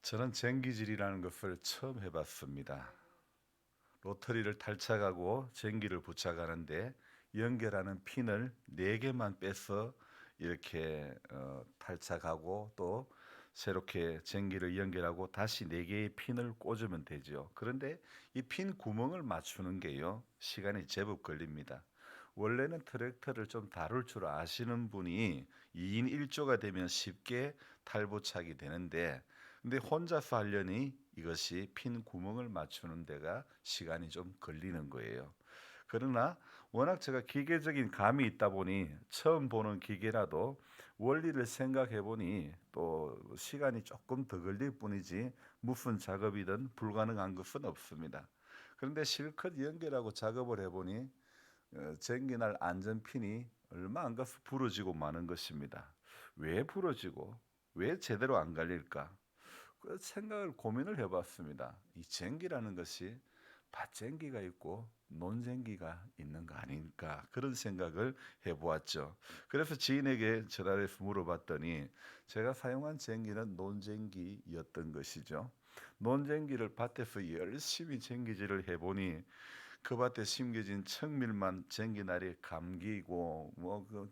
저는 쟁기질이라는 것을 처음 해봤습니다. 로터리를 탈착하고 쟁기를 부착하는데 연결하는 핀을 4개만 빼서 이렇게 탈착하고 또 새롭게 쟁기를 연결하고 다시 4개의 핀을 꽂으면 되죠. 그런데 이 핀 구멍을 맞추는 게요, 시간이 제법 걸립니다. 원래는 트랙터를 좀 다룰 줄 아시는 분이 2인 1조가 되면 쉽게 탈부착이 되는데, 근데 혼자서 하려니 이것이 핀 구멍을 맞추는 데가 시간이 좀 걸리는 거예요. 그러나 워낙 제가 기계적인 감이 있다 보니 처음 보는 기계라도 원리를 생각해 보니 또 시간이 조금 더 걸릴 뿐이지 무슨 작업이든 불가능한 것은 없습니다. 그런데 실컷 연결하고 작업을 해 보니 쟁기날 안전핀이 얼마 안 가서 부러지고 마는 것입니다. 왜 부러지고 왜 제대로 안 갈릴까? 그 생각을 고민을 해봤습니다. 이 쟁기라는 것이 밭쟁기가 있고 논쟁기가 있는 거 아닌가, 그런 생각을 해보았죠. 그래서 지인에게 전화해서 물어봤더니 제가 사용한 쟁기는 논쟁기였던 것이죠. 논쟁기를 밭에서 열심히 쟁기질을 해보니 그 밭에 심겨진 청밀만 쟁기날이 감기고 그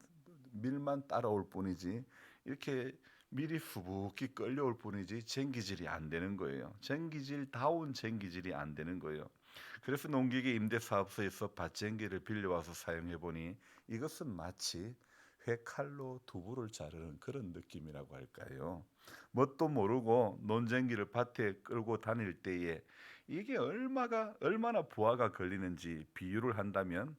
밀만 따라올 뿐이지 이렇게 밀이 수북히 끌려올 뿐이지 쟁기질이 안 되는 거예요. 쟁기질다운 쟁기질이 안 되는 거예요. 그래서 농기계 임대사업소에서 밭쟁기를 빌려와서 사용해 보니 이것은 마치 회칼로 두부를 자르는 그런 느낌이라고 할까요? 뭣도 모르고 논쟁기를 밭에 끌고 다닐 때에 이게 얼마나 부하가 걸리는지 비유를 한다면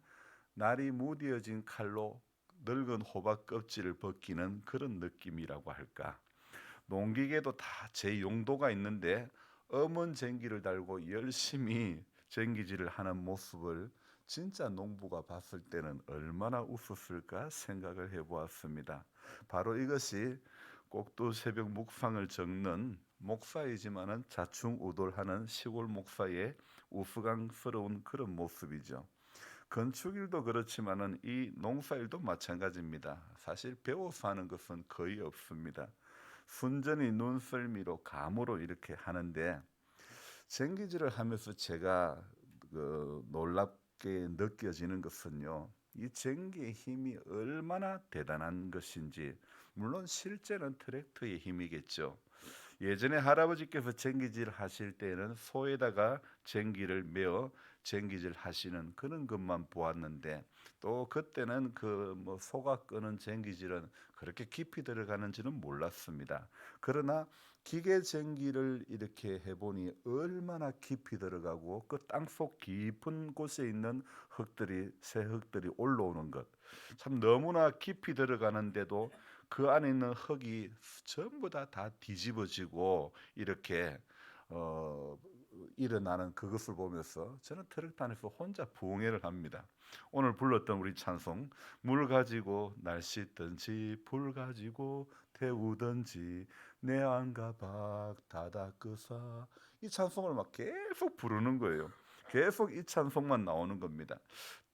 날이 무뎌진 칼로 늙은 호박 껍질을 벗기는 그런 느낌이라고 할까. 농기계도 다 제 용도가 있는데 엄은 쟁기를 달고 열심히 쟁기질을 하는 모습을 진짜 농부가 봤을 때는 얼마나 웃었을까 생각을 해보았습니다. 바로 이것이 꼭두 새벽 묵상을 적는 목사이지만은 자충우돌하는 시골 목사의 우스꽝스러운 그런 모습이죠. 건축일도 그렇지만은 이 농사일도 마찬가지입니다. 사실 배워서 하는 것은 거의 없습니다. 순전히 눈썰미로 감으로 이렇게 하는데, 쟁기질을 하면서 제가 놀랍게 느껴지는 것은요, 이 쟁기의 힘이 얼마나 대단한 것인지. 물론 실제는 트랙터의 힘이겠죠. 예전에 할아버지께서 쟁기질 하실 때는 소에다가 쟁기를 메어 쟁기질 하시는 그런 것만 보았는데, 또 그때는 그 뭐 소가 끄는 쟁기질은 그렇게 깊이 들어가는지는 몰랐습니다. 그러나 기계 쟁기를 이렇게 해보니 얼마나 깊이 들어가고 그 땅속 깊은 곳에 있는 흙들이, 새 흙들이 올라오는 것, 참 너무나 깊이 들어가는데도 그 안에 있는 흙이 전부 다 뒤집어지고 이렇게 어 일어나는 그것을 보면서 저는 트랙터 안에서 혼자 부흥회를 합니다. 오늘 불렀던 우리 찬송, 물 가지고 날 씻든지 불 가지고 태우든지 내 안과 밖 다 닦으사, 이 찬송을 막 계속 부르는 거예요. 계속 이 찬송만 나오는 겁니다.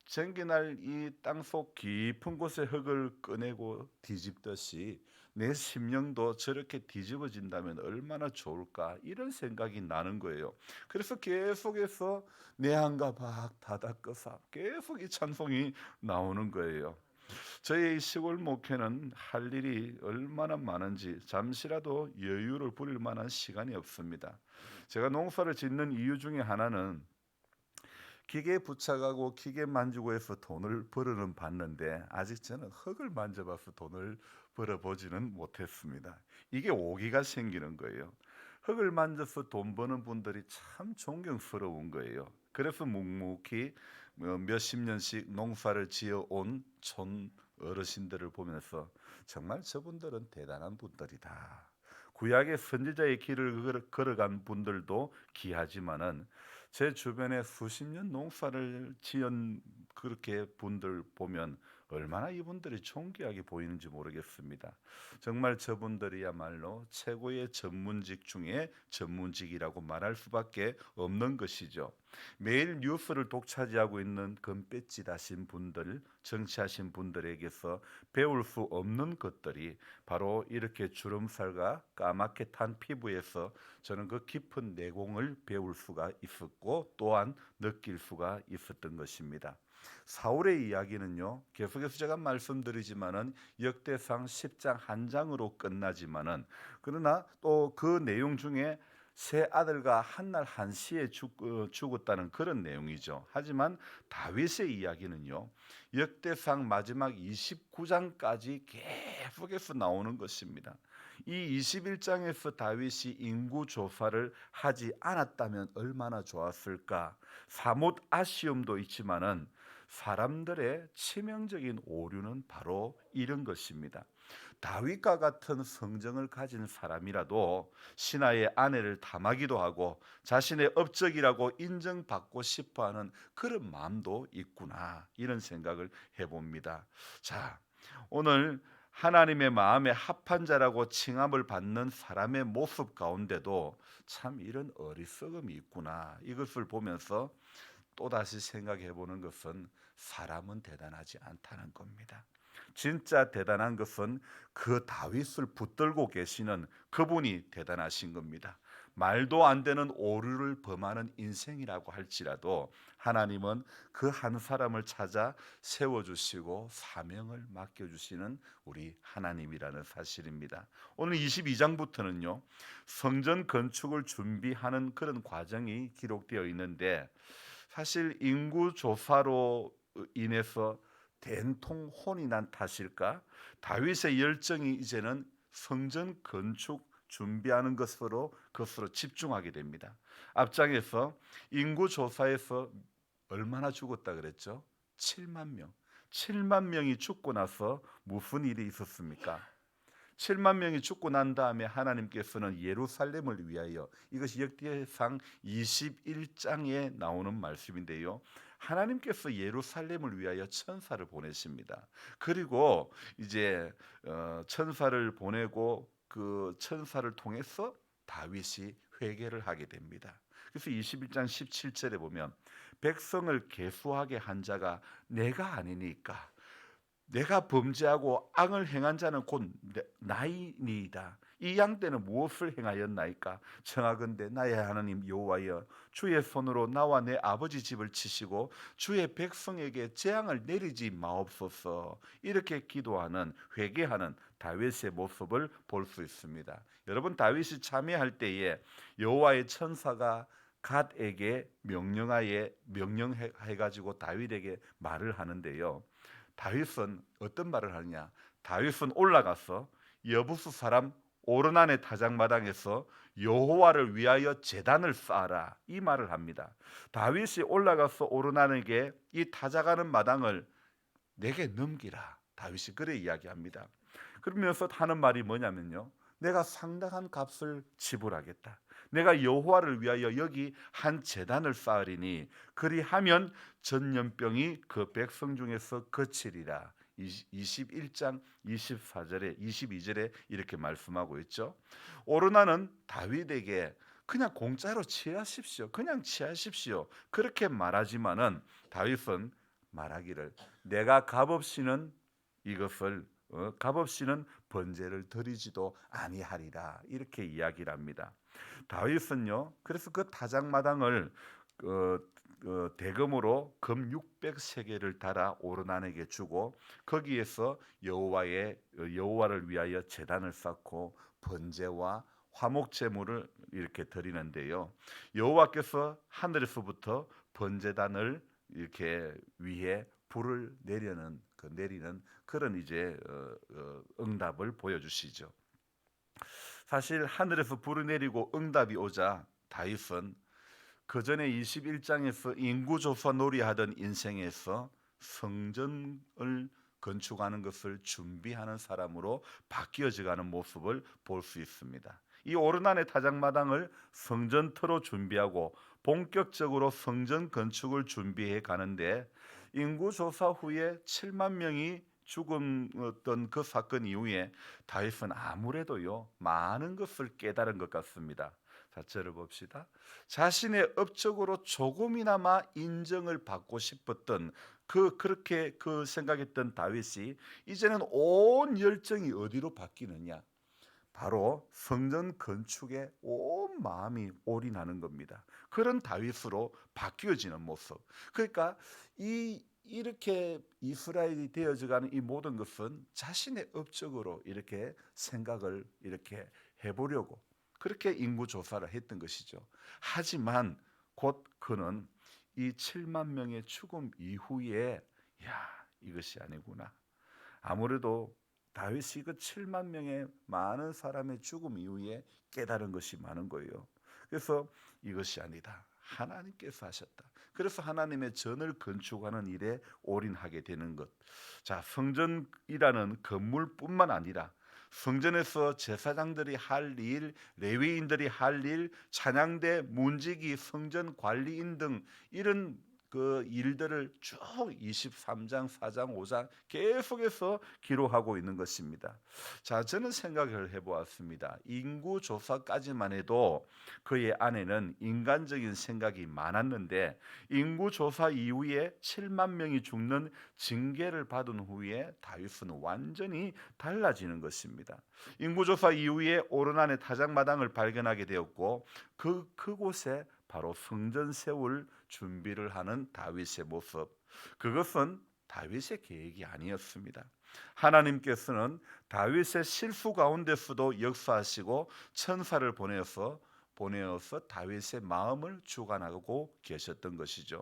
쟁기날 이 땅속 깊은 곳의 흙을 꺼내고 뒤집듯이 내 심령도 저렇게 뒤집어진다면 얼마나 좋을까, 이런 생각이 나는 거예요. 그래서 계속해서 내 안과 밖 다 닦으사, 계속 이 찬송이 나오는 거예요. 저희 시골 목회는 할 일이 얼마나 많은지 잠시라도 여유를 부릴 만한 시간이 없습니다. 제가 농사를 짓는 이유 중에 하나는 기계에 부착하고 기계 만지고 해서 돈을 벌어는 봤는데 아직 저는 흙을 만져봐서 돈을 벌어보지는 못했습니다. 이게 오기가 생기는 거예요. 흙을 만져서 돈 버는 분들이 참 존경스러운 거예요. 그래서 묵묵히 몇십 년씩 농사를 지어온 촌 어르신들을 보면서 정말 저분들은 대단한 분들이다. 구약의 선지자의 길을 걸어간 분들도 귀하지만은 제 주변에 수십 년 농사를 지은 그렇게 분들 보면 얼마나 이분들이 존귀하게 보이는지 모르겠습니다. 정말 저분들이야말로 최고의 전문직 중에 전문직이라고 말할 수밖에 없는 것이죠. 매일 뉴스를 독차지하고 있는 금배지 다신 분들, 정치하신 분들에게서 배울 수 없는 것들이 바로 이렇게 주름살과 까맣게 탄 피부에서 저는 그 깊은 내공을 배울 수가 있었고 또한 느낄 수가 있었던 것입니다. 사울의 이야기는요, 계속해서 제가 말씀드리지만은 역대상 10장 한 장으로 끝나지만은, 그러나 또 그 내용 중에 세 아들과 한날 한시에 죽었다는 그런 내용이죠. 하지만 다윗의 이야기는요, 역대상 마지막 29장까지 계속해서 나오는 것입니다. 이 21장에서 다윗이 인구 조사를 하지 않았다면 얼마나 좋았을까. 사뭇 아쉬움도 있지만은 사람들의 치명적인 오류는 바로 이런 것입니다. 다윗과 같은 성정을 가진 사람이라도 신하의 아내를 탐하기도 하고 자신의 업적이라고 인정받고 싶어하는 그런 마음도 있구나, 이런 생각을 해봅니다. 자, 오늘 하나님의 마음에 합한 자라고 칭함을 받는 사람의 모습 가운데도 참 이런 어리석음이 있구나, 이것을 보면서 또다시 생각해 보는 것은 사람은 대단하지 않다는 겁니다. 진짜 대단한 것은 그 다윗을 붙들고 계시는 그분이 대단하신 겁니다. 말도 안 되는 오류를 범하는 인생이라고 할지라도 하나님은 그 한 사람을 찾아 세워주시고 사명을 맡겨주시는 우리 하나님이라는 사실입니다. 오늘 22장부터는요, 성전 건축을 준비하는 그런 과정이 기록되어 있는데, 사실 인구 조사로 인해서 된통 혼이 난 탓일까? 다윗의 열정이 이제는 성전 건축 준비하는 것으로 집중하게 됩니다. 앞장에서 인구 조사에서 얼마나 죽었다 그랬죠? 7만 명. 7만 명이 죽고 나서 무슨 일이 있었습니까? 7만 명이 죽고 난 다음에 하나님께서는 예루살렘을 위하여, 이것이 역대상 21장에 나오는 말씀인데요, 하나님께서 예루살렘을 위하여 천사를 보내십니다. 그리고 이제 천사를 보내고 그 천사를 통해서 다윗이 회개를 하게 됩니다. 그래서 21장 17절에 보면 백성을 계수하게 한 자가 내가 아니니까 내가 범죄하고 악을 행한 자는 곧 나이니이다. 이 양떼는 무엇을 행하였나이까? 청하건대 나의 하나님 여호와여, 주의 손으로 나와 내 아버지 집을 치시고 주의 백성에게 재앙을 내리지 마옵소서. 이렇게 기도하는, 회개하는 다윗의 모습을 볼 수 있습니다. 여러분, 다윗이 참회할 때에 여호와의 천사가 갓에게 명령해 가지고 다윗에게 말을 하는데요, 다윗은 어떤 말을 하느냐? 다윗은 올라가서 여부수 사람 오르난의 타작마당에서 여호와를 위하여 제단을 쌓아라, 이 말을 합니다. 다윗이 올라가서 오르난에게 이 타작하는 마당을 내게 넘기라, 다윗이 그래 이야기합니다. 그러면서 하는 말이 뭐냐면요, 내가 상당한 값을 지불하겠다. 내가 여호와를 위하여 여기 한 제단을 쌓으리니 그리하면 전염병이 그 백성 중에서 그치리라. 21장 24절에 22절에 이렇게 말씀하고 있죠. 오르나는 다윗에게 그냥 공짜로 취하십시오, 그냥 취하십시오, 그렇게 말하지만은 다윗은 말하기를 내가 값없이는 이것을 값없이는 번제를 드리지도 아니하리라, 이렇게 이야기를 합니다. 다윗은요, 그래서 그 타작마당을 대금으로 금 600세겔을 달아 오르난에게 주고 거기에서 여호와를 위하여 제단을 쌓고 번제와 화목 제물을 이렇게 드리는데요, 여호와께서 하늘에서부터 번제단을 이렇게 위에 불을 내리는 그런 이제 응답을 보여주시죠. 사실 하늘에서 불을 내리고 응답이 오자 다윗은 그 전에 21장에서 인구조사 놀이하던 인생에서 성전을 건축하는 것을 준비하는 사람으로 바뀌어져가는 모습을 볼 수 있습니다. 이 오르난의 타작마당을 성전터로 준비하고 본격적으로 성전 건축을 준비해 가는데 인구 조사 후에 7만 명이 죽었던 그 사건 이후에 다윗은 아무래도요 많은 것을 깨달은 것 같습니다. 자, 저를 봅시다. 자신의 업적으로 조금이나마 인정을 받고 싶었던 그렇게 생각했던 다윗이 이제는 온 열정이 어디로 바뀌느냐? 바로 성전 건축에 온 마음이 올인하는 겁니다. 그런 다윗으로 바뀌어지는 모습. 그러니까 이렇게 이스라엘이 되어져가는 이 모든 것은 자신의 업적으로 이렇게 생각을 이렇게 해보려고 그렇게 인구 조사를 했던 것이죠. 하지만 곧 그는 이 7만 명의 죽음 이후에 이것이 아니구나. 아무래도 다윗이 그 7만 명의 많은 사람의 죽음 이후에 깨달은 것이 많은 거예요. 그래서 이것이 아니다. 하나님께서 하셨다. 그래서 하나님의 전을 건축하는 일에 올인하게 되는 것. 자, 성전이라는 건물뿐만 아니라 성전에서 제사장들이 할 일, 레위인들이 할 일, 찬양대, 문지기, 성전 관리인 등 이런 그 일들을 쭉 23장, 4장, 5장 계속해서 기록하고 있는 것입니다. 자, 저는 생각을 해보았습니다. 인구 조사까지만 해도 그의 안에는 인간적인 생각이 많았는데 인구 조사 이후에 7만 명이 죽는 징계를 받은 후에 다윗은 완전히 달라지는 것입니다. 인구 조사 이후에 오르난의 타작마당을 발견하게 되었고 그곳에 바로 성전 세울 준비를 하는 다윗의 모습. 그것은 다윗의 계획이 아니었습니다. 하나님께서는 다윗의 실수 가운데서도 역사하시고 천사를 보내어서 다윗의 마음을 주관하고 계셨던 것이죠.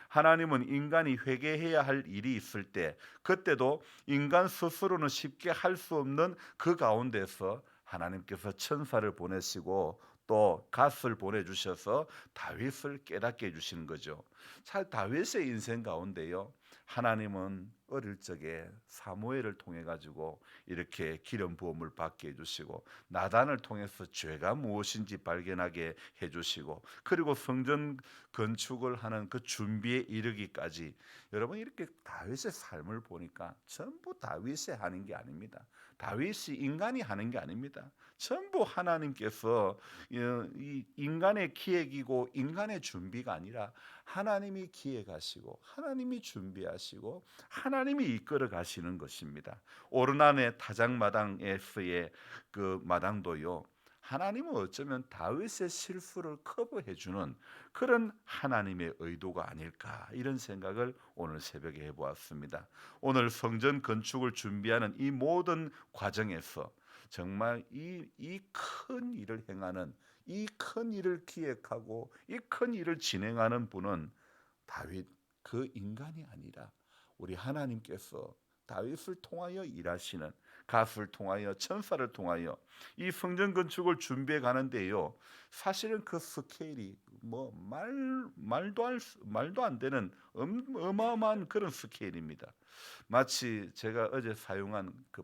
하나님은 인간이 회개해야 할 일이 있을 때 그때도 인간 스스로는 쉽게 할 수 없는 그 가운데서 하나님께서 천사를 보내시고 또 갓을 보내주셔서 다윗을 깨닫게 해주시는 거죠. 잘 다윗의 인생 가운데요, 하나님은 어릴 적에 사무엘을 통해 가지고 이렇게 기름 부음을 받게 해주시고 나단을 통해서 죄가 무엇인지 발견하게 해주시고 그리고 성전 건축을 하는 그 준비에 이르기까지 여러분 이렇게 다윗의 삶을 보니까 전부 다윗이 하는 게 아닙니다. 다윗이 인간이 하는 게 아닙니다. 전부 하나님께서 이 인간의 기획이고 인간의 준비가 아니라 하나님이 기획하시고 하나님이 준비하시고 하나님이 이끌어 가시는 것입니다. 오르난의 타작마당에서의 그 마당도요. 하나님은 어쩌면 다윗의 실수를 커버해 주는 그런 하나님의 의도가 아닐까 이런 생각을 오늘 새벽에 해보았습니다. 오늘 성전 건축을 준비하는 이 모든 과정에서 정말 이 큰 일을 행하는 이 큰 일을 기획하고 이 큰 일을 진행하는 분은 다윗 그 인간이 아니라 우리 하나님께서 다윗을 통하여 일하시는 갓을 통하여 천사를 통하여 이 성전 건축을 준비해 가는데요. 사실은 그 스케일이 뭐 말도 안 되는 어마어마한 그런 스케일입니다. 마치 제가 어제 사용한 그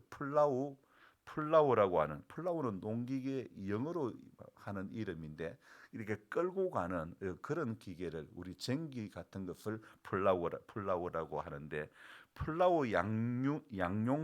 플라우라고 하는 플라우는 농기계 영어로 하는 이름인데 이렇게 끌고 가는 그런 기계를 우리 쟁기 같은 것을 플라우라고 하는데 플라우 양용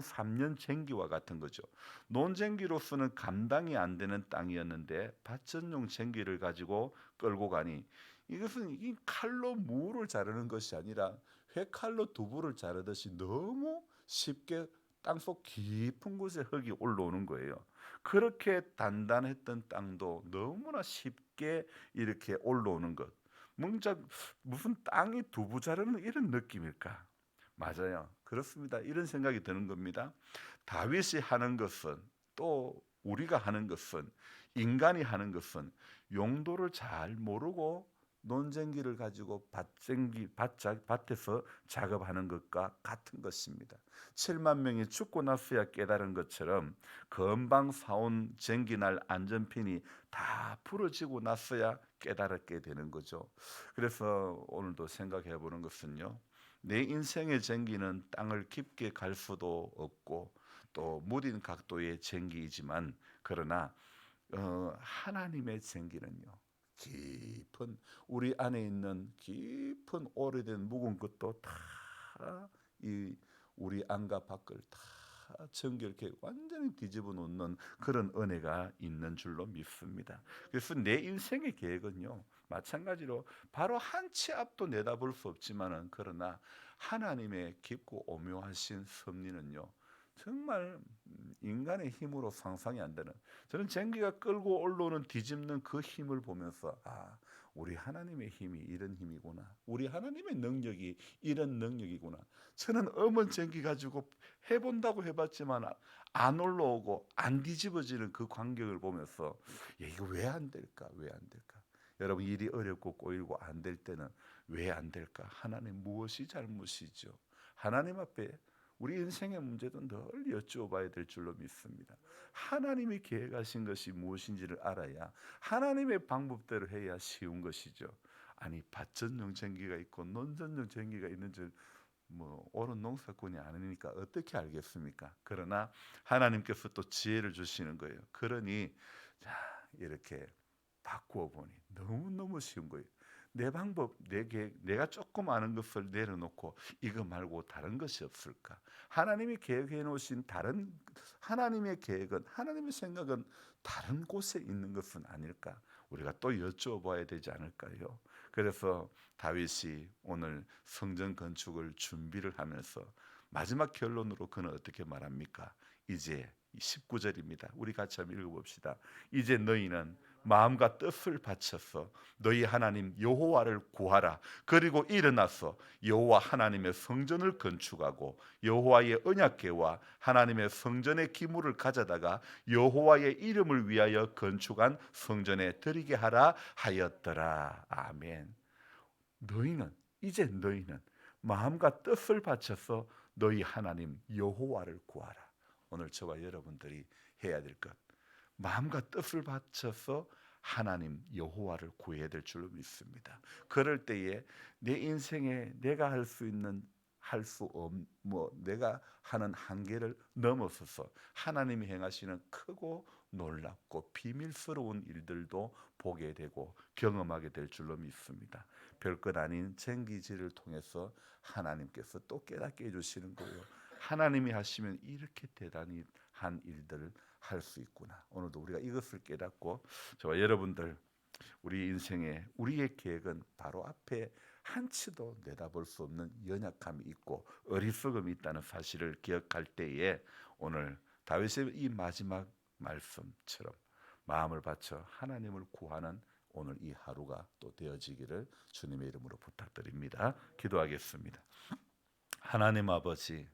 3년 쟁기와 같은 거죠. 논쟁기로서는 감당이 안 되는 땅이었는데 밭전용 쟁기를 가지고 끌고 가니 이것은 이 칼로 무를 자르는 것이 아니라 회칼로 두부를 자르듯이 너무 쉽게 땅속 깊은 곳에 흙이 올라오는 거예요. 그렇게 단단했던 땅도 너무나 쉽게 이렇게 올라오는 것. 무슨 땅이 두부 자르는 이런 느낌일까? 맞아요. 그렇습니다. 이런 생각이 드는 겁니다. 다윗이 하는 것은 또 우리가 하는 것은 인간이 하는 것은 용도를 잘 모르고 논쟁기를 가지고 밭에서 작업하는 것과 같은 것입니다. 7만 명이 죽고 나서야 깨달은 것처럼 금방 사온 쟁기날 안전핀이 다 부러지고 나서야 깨달았게 되는 거죠. 그래서 오늘도 생각해 보는 것은요. 내 인생의 쟁기는 땅을 깊게 갈 수도 없고 또 무딘 각도의 쟁기이지만 그러나 하나님의 쟁기는요. 깊은 우리 안에 있는 깊은 오래된 묵은 것도 다 이 우리 안과 밖을 다 정결케 완전히 뒤집어 놓는 그런 은혜가 있는 줄로 믿습니다. 그래서 내 인생의 계획은요, 마찬가지로 바로 한 치 앞도 내다볼 수 없지만은, 그러나 하나님의 깊고 오묘하신 섭리는요, 정말 인간의 힘으로 상상이 안 되는, 저는 전기가 끌고 올라오는 뒤집는 그 힘을 보면서, 아, 우리 하나님의 힘이 이런 힘이구나, 우리 하나님의 능력이 이런 능력이구나. 저는 음원 전기 가지고 해본다고 해봤지만 안 올라오고 안 뒤집어지는 그 광경을 보면서, 야, 이거 왜 안 될까, 왜 안 될까. 여러분, 일이 어렵고 꼬이고 안 될 때는 왜 안 될까? 하나님 무엇이 잘못이죠? 하나님 앞에 우리 인생의 문제도 늘 여쭤봐야 될 줄로 믿습니다. 하나님이 계획하신 것이 무엇인지를 알아야 하나님의 방법대로 해야 쉬운 것이죠. 아니, 밭전용 전기가 있고 논전용 전기가 있는 줄 옳은 농사꾼이 아니니까 어떻게 알겠습니까? 그러나 하나님께서 또 지혜를 주시는 거예요. 그러니 자, 이렇게 바꾸어 보니 너무너무 쉬운 거예요. 내 방법, 내 계획, 내가 조금 아는 것을 내려놓고 이거 말고 다른 것이 없을까? 하나님이 계획해 놓으신 다른, 하나님의 계획은, 하나님의 생각은 다른 곳에 있는 것은 아닐까? 우리가 또 여쭤봐야 되지 않을까요? 그래서 다윗이 오늘 성전 건축을 준비를 하면서 마지막 결론으로 그는 어떻게 말합니까? 이제 19절입니다. 우리 같이 한번 읽어봅시다. 이제 너희는 마음과 뜻을 바쳐서 너희 하나님 여호와를 구하라. 그리고 일어나서 여호와 하나님의 성전을 건축하고 여호와의 언약궤와 하나님의 성전의 기물을 가져다가 여호와의 이름을 위하여 건축한 성전에 드리게 하라 하였더라. 아멘. 너희는, 이제 너희는 마음과 뜻을 바쳐서 너희 하나님 여호와를 구하라. 오늘 저와 여러분들이 해야 될 것, 마음과 뜻을 바쳐서 하나님 여호와를 구해야 될 줄로 믿습니다. 그럴 때에 내 인생에 내가 할 수 있는, 할 수 없, 내가 하는 한계를 넘어서서 하나님이 행하시는 크고 놀랍고 비밀스러운 일들도 보게 되고 경험하게 될 줄로 믿습니다. 별것 아닌 쟁기질을 통해서 하나님께서 또 깨닫게 해주시는 거예요. 하나님이 하시면 이렇게 대단히 한 일들을 할 수 있구나. 오늘도 우리가 이것을 깨닫고 저와 여러분들, 우리 인생에 우리의 계획은 바로 앞에 한치도 내다볼 수 없는 연약함이 있고 어리석음이 있다는 사실을 기억할 때에 오늘 다윗의 이 마지막 말씀처럼 마음을 바쳐 하나님을 구하는 오늘 이 하루가 또 되어지기를 주님의 이름으로 부탁드립니다. 기도하겠습니다. 하나님 아버지,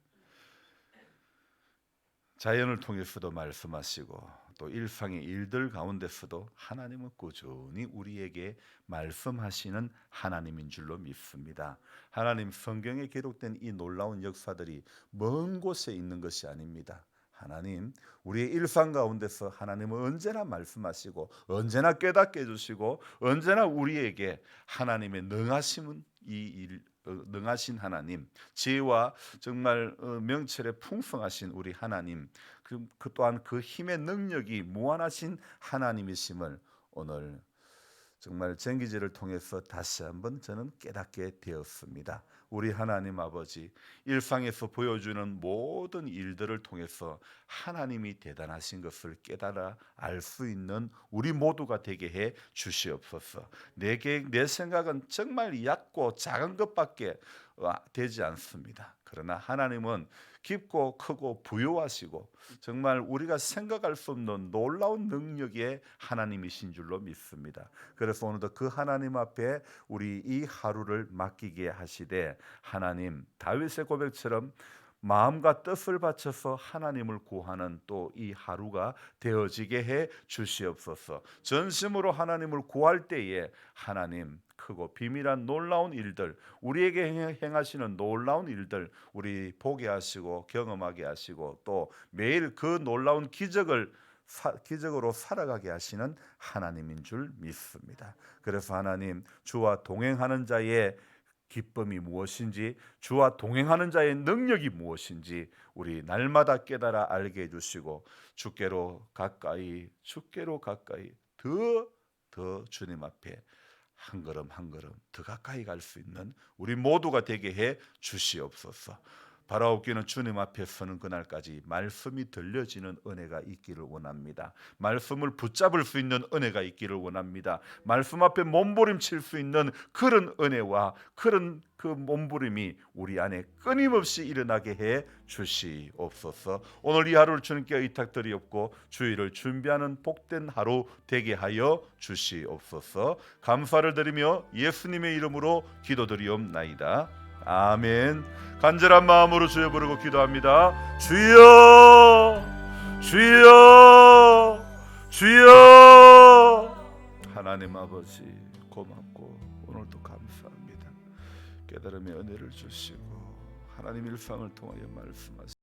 자연을 통해서도 말씀하시고 또 일상의 일들 가운데서도 하나님은 꾸준히 우리에게 말씀하시는 하나님인 줄로 믿습니다. 하나님, 성경에 기록된 이 놀라운 역사들이 먼 곳에 있는 것이 아닙니다. 하나님, 우리의 일상 가운데서 하나님은 언제나 말씀하시고 언제나 깨닫게 해주시고 언제나 우리에게 하나님의 능하심은 능하신 하나님, 지혜와 정말 명철에 풍성하신 우리 하나님, 그 또한 그 힘의 능력이 무한하신 하나님이심을 오늘 정말 쟁기제를 통해서 다시 한번 저는 깨닫게 되었습니다. 우리 하나님 아버지, 일상에서 보여주는 모든 일들을 통해서 하나님이 대단하신 것을 깨달아 알 수 있는 우리 모두가 되게 해 주시옵소서. 내 계획, 내 생각은 정말 얕고 작은 것밖에 되지 않습니다. 그러나 하나님은 깊고 크고 부유하시고 정말 우리가 생각할 수 없는 놀라운 능력의 하나님이신 줄로 믿습니다. 그래서 오늘도 그 하나님 앞에 우리 이 하루를 맡기게 하시되, 하나님, 다윗의 고백처럼 마음과 뜻을 바쳐서 하나님을 구하는 또 이 하루가 되어지게 해 주시옵소서. 전심으로 하나님을 구할 때에 하나님, 크고 비밀한 놀라운 일들, 우리에게 행하시는 놀라운 일들 우리 보게 하시고 경험하게 하시고 또 매일 그 놀라운 기적으로 살아가게 하시는 하나님인 줄 믿습니다. 그래서 하나님, 주와 동행하는 자의 기쁨이 무엇인지, 주와 동행하는 자의 능력이 무엇인지 우리 날마다 깨달아 알게 해주시고 주께로 가까이 더 주님 앞에 한 걸음 한 걸음 더 가까이 갈 수 있는 우리 모두가 되게 해 주시옵소서. 바라옵기는 주님 앞에 서는 그날까지 말씀이 들려지는 은혜가 있기를 원합니다. 말씀을 붙잡을 수 있는 은혜가 있기를 원합니다. 말씀 앞에 몸부림칠 수 있는 그런 은혜와 그런 그 몸부림이 우리 안에 끊임없이 일어나게 해 주시옵소서. 오늘 이 하루를 주님께 의탁드리옵고 주일을 준비하는 복된 하루 되게 하여 주시옵소서. 감사를 드리며 예수님의 이름으로 기도드리옵나이다. 아멘. 간절한 마음으로 주여 부르고 기도합니다. 주여, 주여, 주여. 하나님 아버지 고맙고 오늘도 감사합니다. 깨달음의 은혜를 주시고 하나님 일상을 통하여 말씀하시고